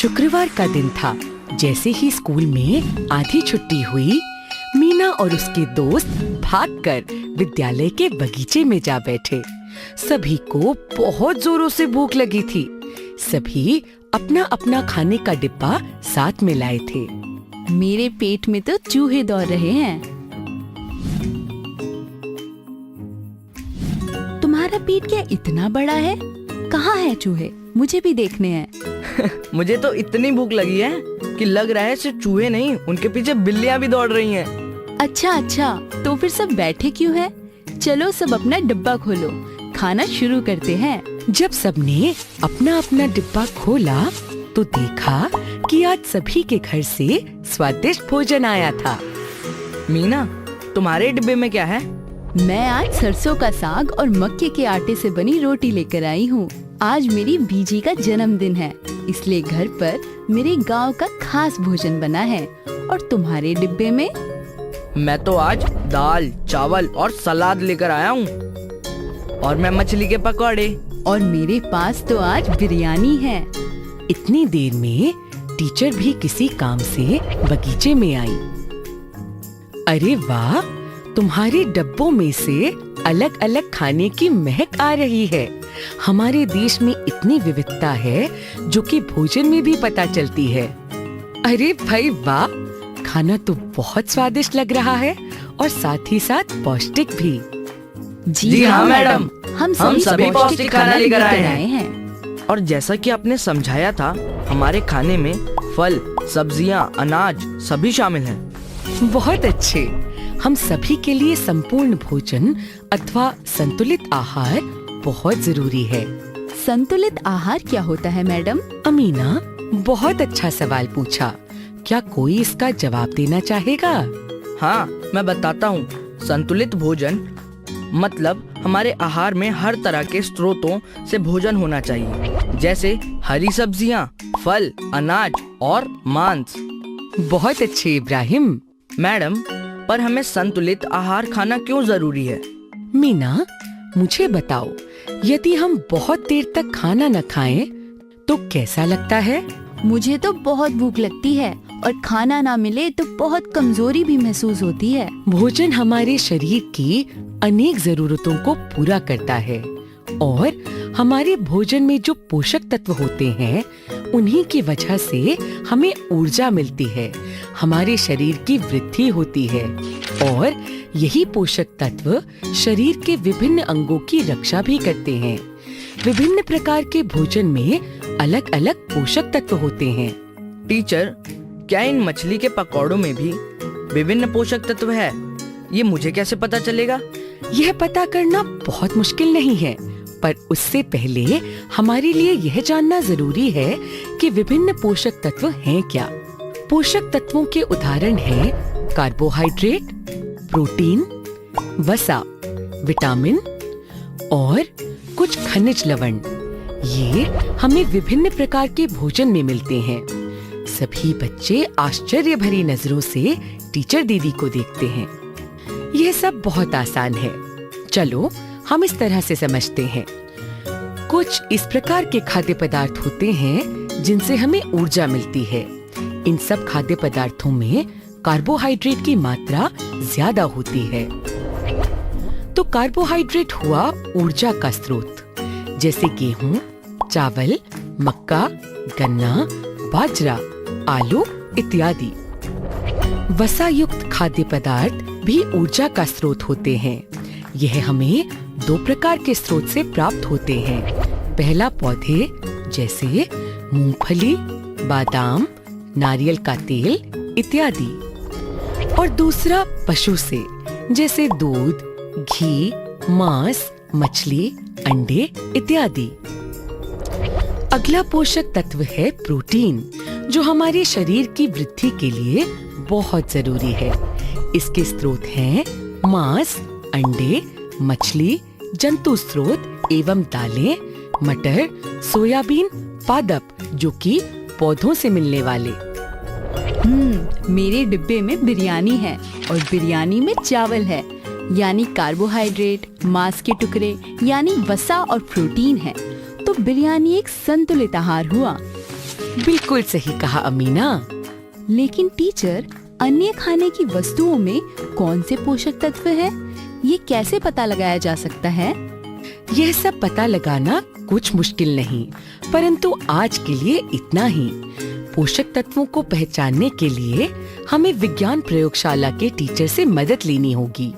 शुक्रवार का दिन था। जैसे ही स्कूल में आधी छुट्टी हुई, मीना और उसके दोस्त भागकर विद्यालय के बगीचे में जा बैठे। सभी को बहुत जोरों से भूख लगी थी। सभी अपना अपना खाने का डिब्बा साथ में लाए थे। मेरे पेट में तो चूहे दौड़ रहे हैं। तुम्हारा पेट क्या इतना बड़ा है? कहाँ है चूहे? मुझे भी देखने हैं। मुझे तो इतनी भूख लगी है कि लग रहा है सिर्फ चूहे नहीं, उनके पीछे बिल्लियाँ भी दौड़ रही हैं। अच्छा, तो फिर सब बैठे क्यों हैं? चलो सब अपना डिब्बा खोलो, खाना शुरू करते हैं। जब सबने अपना अपना डिब्बा खोला तो देखा कि आज सभी के घर से स्वादिष्ट भोजन आया था। मीना, तुम्हारे डिब्बे में क्या है? मैं आज सरसों का साग और मक्के के आटे से बनी रोटी लेकर आई हूँ। आज मेरी बीजी का जन्मदिन है, इसलिए घर पर मेरे गांव का खास भोजन बना है। और तुम्हारे डिब्बे में? मैं तो आज दाल, चावल और सलाद लेकर आया हूँ, और मैं मछली के पकौड़े। और मेरे पास तो आज बिरयानी है। इतनी देर में टीचर भी किसी काम से बगीचे में आई। अरे वाह, तुम्हारे डब्बों में से अलग अलग खाने की महक आ रही है। हमारे देश में इतनी विविधता है जो कि भोजन में भी पता चलती है। अरे भाई वाह, खाना तो बहुत स्वादिष्ट लग रहा है और साथ ही साथ पौष्टिक भी। जी हाँ मैडम, हम सभी पौष्टिक खाना लेकर आए हैं। और जैसा कि आपने समझाया था, हमारे खाने में फल, सब्जियाँ, अनाज सभी शामिल हैं। बहुत अच्छे। हम सभी के लिए संपूर्ण भोजन अथवा संतुलित आहार बहुत जरूरी है। संतुलित आहार क्या होता है मैडम? अमीना, बहुत अच्छा सवाल पूछा। क्या कोई इसका जवाब देना चाहेगा? हाँ, मैं बताता हूँ। संतुलित भोजन मतलब हमारे आहार में हर तरह के स्रोतों से भोजन होना चाहिए, जैसे हरी सब्जियाँ, फल, अनाज और मांस। बहुत अच्छे इब्राहिम। मैडम, पर हमें संतुलित आहार खाना क्यों जरूरी है? मीना, मुझे बताओ, यदि हम बहुत देर तक खाना न खाएं तो कैसा लगता है? मुझे तो बहुत भूख लगती है और खाना ना मिले तो बहुत कमजोरी भी महसूस होती है। भोजन हमारे शरीर की अनेक जरूरतों को पूरा करता है और हमारे भोजन में जो पोषक तत्व होते हैं, उन्हीं की वजह से हमें ऊर्जा मिलती है, हमारे शरीर की वृद्धि होती है और यही पोषक तत्व शरीर के विभिन्न अंगों की रक्षा भी करते हैं। विभिन्न प्रकार के भोजन में अलग अलग पोषक तत्व होते हैं। टीचर, क्या इन मछली के पकौड़ों में भी विभिन्न पोषक तत्व है? ये मुझे कैसे पता चलेगा? यह पता करना बहुत मुश्किल नहीं है, पर उससे पहले हमारे लिए यह जानना जरूरी है कि विभिन्न पोषक तत्व हैं क्या। पोषक तत्वों के उदाहरण हैं कार्बोहाइड्रेट, प्रोटीन, वसा, विटामिन और कुछ खनिज लवण। ये हमें विभिन्न प्रकार के भोजन में मिलते हैं। सभी बच्चे आश्चर्य भरी नजरों से टीचर दीदी को देखते हैं। यह सब बहुत आसान है। चलो हम इस तरह से समझते हैं। कुछ इस प्रकार के खाद्य पदार्थ होते हैं जिनसे हमें ऊर्जा मिलती है। इन सब खाद्य पदार्थों में कार्बोहाइड्रेट की मात्रा ज्यादा होती है। तो कार्बोहाइड्रेट हुआ ऊर्जा का स्रोत, जैसे गेहूं, चावल, मक्का, गन्ना, बाजरा, आलू इत्यादि। वसा युक्त खाद्य पदार्थ भी ऊर्जा का स्रोत होते हैं। यह हमें दो प्रकार के स्रोत से प्राप्त होते हैं। पहला पौधे जैसे मूंगफली, बादाम, नारियल का तेल इत्यादि, और दूसरा पशु से, जैसे दूध, घी, मांस, मछली, अंडे इत्यादि। अगला पोषक तत्व है प्रोटीन, जो हमारे शरीर की वृद्धि के लिए बहुत जरूरी है। इसके स्रोत हैं मांस, अंडे, मछली, जंतु स्रोत एवं दालें, मटर, सोयाबीन, पादप जो कि पौधों से मिलने वाले। मेरे डिब्बे में बिरयानी है और बिरयानी में चावल है, यानी कार्बोहाइड्रेट, मांस के टुकड़े यानी वसा और प्रोटीन है। तो बिरयानी एक संतुलित आहार हुआ। बिल्कुल सही कहा अमीना। लेकिन टीचर, अन्य खाने की वस्तुओं में कौन से पोषक तत्व हैं? ये कैसे पता लगाया जा सकता है? यह सब पता लगाना कुछ मुश्किल नहीं, परंतु आज के लिए इतना ही। पोषक तत्वों को पहचानने के लिए हमें विज्ञान प्रयोगशाला के टीचर से मदद लेनी होगी।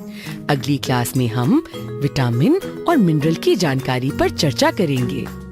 अगली क्लास में हम विटामिन और मिनरल की जानकारी पर चर्चा करेंगे।